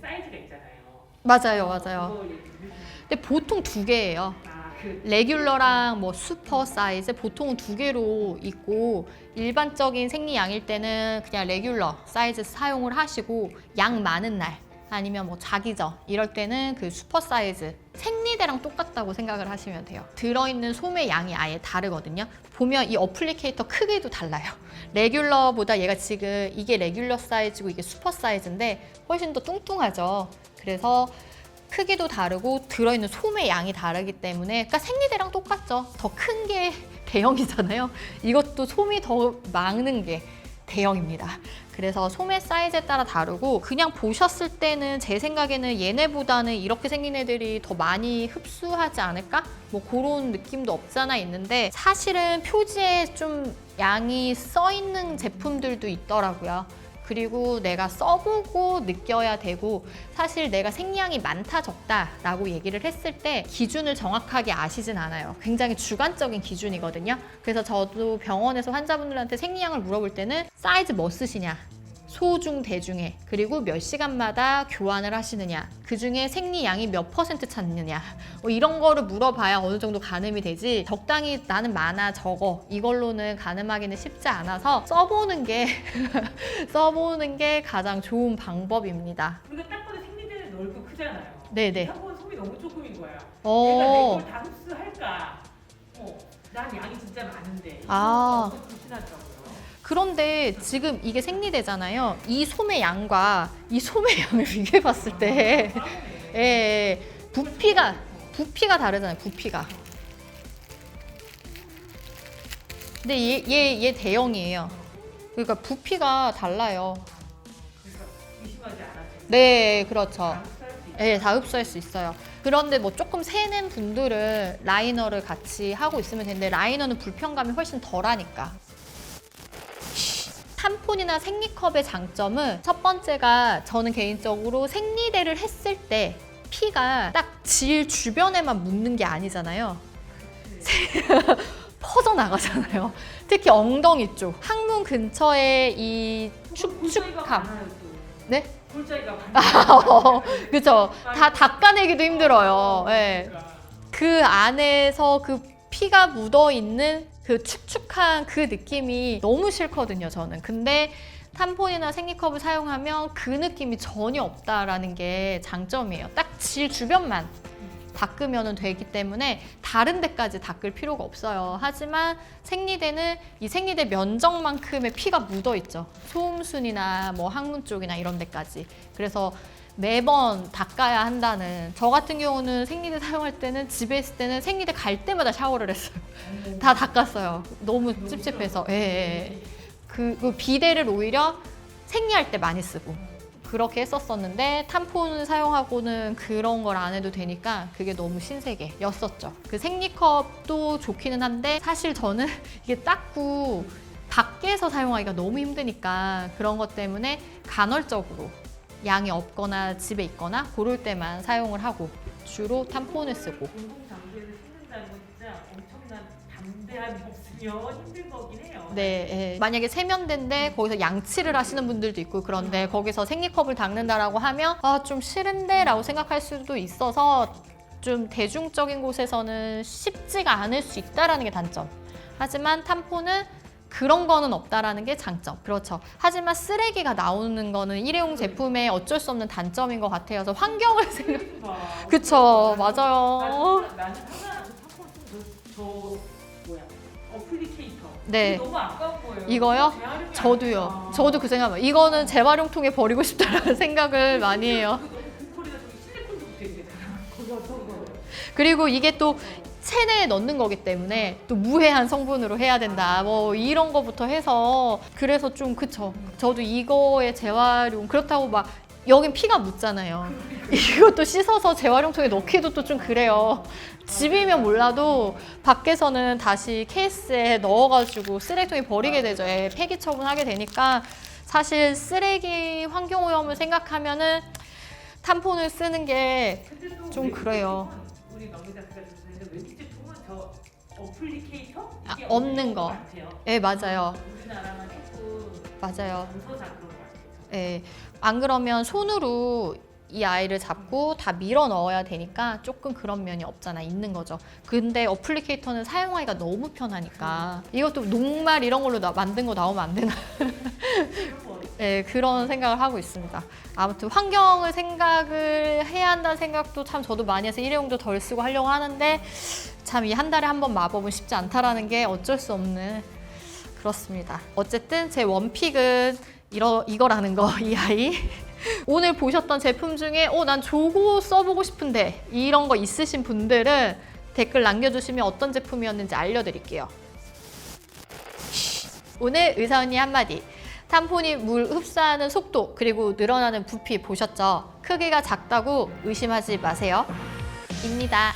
사이즈가 있잖아요. 맞아요, 맞아요. 그거 얘기해 주세요. 근데 보통 두 개예요. 그 레귤러랑 뭐 슈퍼 사이즈 보통은 두 개로 있고, 일반적인 생리양일 때는 그냥 레귤러 사이즈 사용을 하시고, 양 많은 날 아니면 뭐 자기 전 이럴 때는 그 슈퍼 사이즈, 생리대랑 똑같다고 생각을 하시면 돼요. 들어있는 솜의 양이 아예 다르거든요. 보면 이 어플리케이터 크기도 달라요. 레귤러보다 얘가 지금 이게 레귤러 사이즈고 이게 슈퍼 사이즈인데 훨씬 더 뚱뚱하죠. 그래서 크기도 다르고 들어있는 솜의 양이 다르기 때문에, 그러니까 생리대랑 똑같죠. 더 큰 게 대형이잖아요. 이것도 솜이 더 많은 게 대형입니다. 그래서 솜의 사이즈에 따라 다르고, 그냥 보셨을 때는 제 생각에는 얘네보다는 이렇게 생긴 애들이 더 많이 흡수하지 않을까? 뭐 그런 느낌도 없잖아 있는데, 사실은 표지에 좀 양이 써 있는 제품들도 있더라고요. 그리고 내가 써보고 느껴야 되고, 사실 내가 생리양이 많다 적다라고 얘기를 했을 때 기준을 정확하게 아시진 않아요. 굉장히 주관적인 기준이거든요. 그래서 저도 병원에서 환자분들한테 생리양을 물어볼 때는 사이즈 뭐 쓰시냐, 소중 대중에, 그리고 몇 시간마다 교환을 하시느냐, 그중에 생리양이 몇 % 찾느냐, 뭐 이런 거를 물어봐야 어느 정도 가늠이 되지, 적당히 나는 많아 적어 이걸로는 가늠하기는 쉽지 않아서 써보는 게 써보는 게 가장 좋은 방법입니다. 우리가 딱 봐도 생리대는 넓고 크잖아요. 네네. 한번 솜이 너무 조금인 거야. 내가 어. 내 걸 다 흡수할까? 난 양이 진짜 많은데. 아. 이거 불신하더라고요. 그런데 지금 이게 생리대잖아요. 이 솜의 양과 이 솜의 양을 비교해 봤을 때 예, 부피가 다르잖아요. 부피가. 근데 얘 대형이에요. 그러니까 부피가 달라요. 그러니까 의심하지 않았어요. 네, 그렇죠. 다 흡수할 수 있다. 네, 다 흡수할 수 있어요. 그런데 뭐 조금 새는 분들은 라이너를 같이 하고 있으면 되는데, 라이너는 불편감이 훨씬 덜하니까. 탐폰이나 생리컵의 장점은, 첫 번째가 저는 개인적으로 생리대를 했을 때 피가 딱 질 주변에만 묻는 게 아니잖아요. 퍼져나가잖아요. 특히 엉덩이 쪽, 항문 근처에 이 축축함. 네? 골짜기가 많아요. 그렇죠. 다 닦아내기도 힘들어요. 예. 그러니까. 그 안에서 그 피가 묻어 있는 그 축축한 그 느낌이 너무 싫거든요, 저는. 근데 탐폰이나 생리컵을 사용하면 그 느낌이 전혀 없다라는 게 장점이에요. 딱 질 주변만 닦으면 되기 때문에 다른 데까지 닦을 필요가 없어요. 하지만 생리대는 이 생리대 면적만큼의 피가 묻어 있죠. 소음순이나 뭐 항문 쪽이나 이런 데까지. 그래서 매번 닦아야 한다는, 저 같은 경우는 생리대 사용할 때는, 집에 있을 때는 생리대 갈 때마다 샤워를 했어요. 다 닦았어요. 너무 찝찝해서. 예, 예. 그 비데를 오히려 생리할 때 많이 쓰고 그렇게 했었었는데, 탐폰 사용하고는 그런 걸 안 해도 되니까 그게 너무 신세계였었죠. 그 생리컵도 좋기는 한데, 사실 저는 이게 닦고 밖에서 사용하기가 너무 힘드니까 그런 것 때문에 간헐적으로 양이 없거나 집에 있거나 그럴 때만 사용을 하고 주로 탐폰을 쓰고. 공공장소에서 씻는다는 건 진짜 엄청난 담대함이 없으면 힘든 거긴 해요. 네, 예. 만약에 세면대인데 거기서 양치를 하시는 분들도 있고, 그런데 거기서 생리컵을 닦는다라고 하면 좀 싫은데 라고 생각할 수도 있어서, 좀 대중적인 곳에서는 쉽지가 않을 수 있다라는 게 단점. 하지만 탐폰은 그런 거는 없다라는 게 장점. 그렇죠. 하지만 쓰레기가 나오는 거는 일회용 제품의 어쩔 수 없는 단점인 것 같아요. 그래서 환경을 생각. 그쵸, 맞아요. 나는 하나 탐폰 저 뭐야 어플리케이터. 네. 너무 아까운 거예요. 이거요? 재활용이 저도요. 안 되니까. 저도 그 생각을. 이거는 재활용통에 버리고 싶다라는 생각을 많이 해요. 너무 공포리다 저기 실리콘도 붙어있잖아. 거기 어떤 거예요? 그리고 이게 또 체내에 넣는 거기 때문에 또 무해한 성분으로 해야 된다, 뭐 이런 거부터 해서, 그래서 좀 그쵸. 저도 이거의 재활용, 그렇다고 막 여긴 피가 묻잖아요. 이것도 씻어서 재활용통에 넣기도 또 좀 그래요. 집이면 몰라도 밖에서는 다시 케이스에 넣어가지고 쓰레기통에 버리게 되죠. 폐기 처분하게 되니까, 사실 쓰레기 환경오염을 생각하면은 탐폰을 쓰는 게 좀 그래요. 우리 명리작가 주셨는데 외국 제품은 저 어플리케이터 이게 없는 거. 같아요. 예, 맞아요. 우리나라만 조금 맞아요. 무서워서 그런 것 같아요. 예. 안 그러면 손으로 이 아이를 잡고 다 밀어 넣어야 되니까 조금 그런 면이 없잖아 있는 거죠. 근데 어플리케이터는 사용하기가 너무 편하니까 이것도 녹말 이런 걸로 만든 거 나오면 안 되나? 네, 그런 생각을 하고 있습니다. 아무튼 환경을 생각을 해야 한다는 생각도 참 저도 많이 해서 일회용도 덜 쓰고 하려고 하는데 참 이 한 달에 한 번 마법은 쉽지 않다라는 게 어쩔 수 없는 그렇습니다. 어쨌든 제 원픽은 이거라는 거, 이 아이. 오늘 보셨던 제품 중에 난 저거 써보고 싶은데 이런 거 있으신 분들은 댓글 남겨주시면 어떤 제품이었는지 알려드릴게요. 오늘 의사 언니 한마디. 탐폰이 물 흡수하는 속도 그리고 늘어나는 부피 보셨죠? 크기가 작다고 의심하지 마세요. 입니다.